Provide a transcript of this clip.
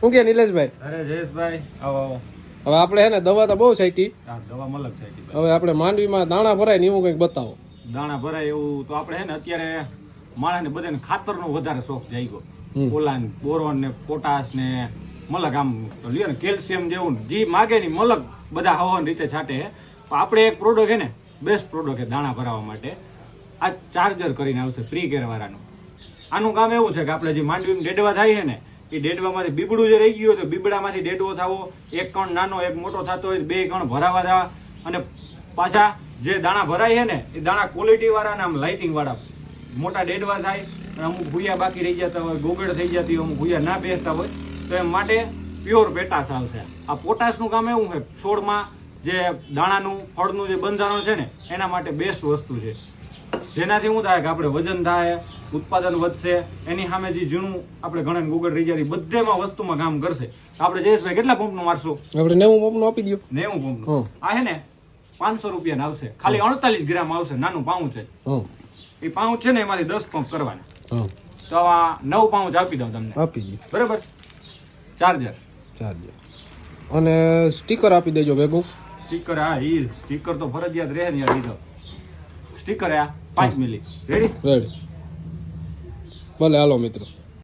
શું કે નિલેશભાઈ? અરે જયેશભાઈ આવો. હવે આપણે હે ને દવા તો બહુ છાંટી, દવા મલક છાંટી. હવે આપણે માંડવીમાં દાણા ભરાય ને એવું કંઈક બતાવો. દાણા ભરાય એવું તો આપણે હે ને અત્યારે માણસને બધાને ખાતરનો વધારે શોખ જાય ગયો. ઓલાન બોરોન ને પોટાશ ને મલક આમ લ્યો ને કેલ્શિયમ જેવું જી માગે ની મલક બધા હવાની રીતે છાંટે છે. પણ આપણે એક પ્રોડક્ટ છે ને બેસ્ટ પ્રોડક્ટ છે દાણા ભરાવા માટે. આ ચાર્જર કરીને આવશે પ્રી કેર વાળાનું. આનું કામ એવું છે કે આપણે જે માંડવીમાં ડેડવા થાય છે ને એ ડેડવામાંથી બીબડું જે રહી ગયું હોય તો બીબડામાંથી ડેડવો થવો, એક કણ નાનો એક મોટો થતો હોય, 2 કણ ભરાવા દેવા અને પાછા જે દાણા ભરાય છે ને એ દાણા ક્વોલિટી વાળા ને આમ લાઇટિંગ વાળા મોટા ડેડવા થાય અને અમુક ભૂયા બાકી રહી જતા હોય, ગોગડ થઈ જતી હોય, અમુક ભૂયા ના બેસતા હોય તો એમ માટે પ્યોર પેટાશ આવશે. આ પોટાશનું કામ એવું છે છોડમાં જે દાણાનું ફળનું જે બંધારણ છે ને એના માટે બેસ્ટ વસ્તુ છે. જેનાથી શું થાય કે આપણે વજન થાય, ઉત્પાદન વધશે, એની સામે જે ઝીણું આપણે ઘણા ગુગળ રહી જાય બધેમાં વસ્તુમાં કામ કરશે. આપણે જયેશભાઈ કેટલા પંપનું મારશું? આપણે 90 પંપનું આપી દો. 90 પંપનું આ છે ને 500 રૂપિયાનું આવશે. ખાલી 48 ગ્રામ આવશે. નાનું પાઉચ છે. એ પાઉચ છે ને એમાંથી 10 પંપ કરવાના. તો આ 9 પાઉચ આપી દઉં તમને. આપી દો. બરાબર. ચાર્જર અને સ્ટીકર આપી દેજો ભેગું. સ્ટીકર હા ઈ સ્ટીકર તો ફરજિયાત રહે ને યાર. ઈ તો સ્ટીકર આ 5 મિલી રેડી ભલે હાલો મિત્રો.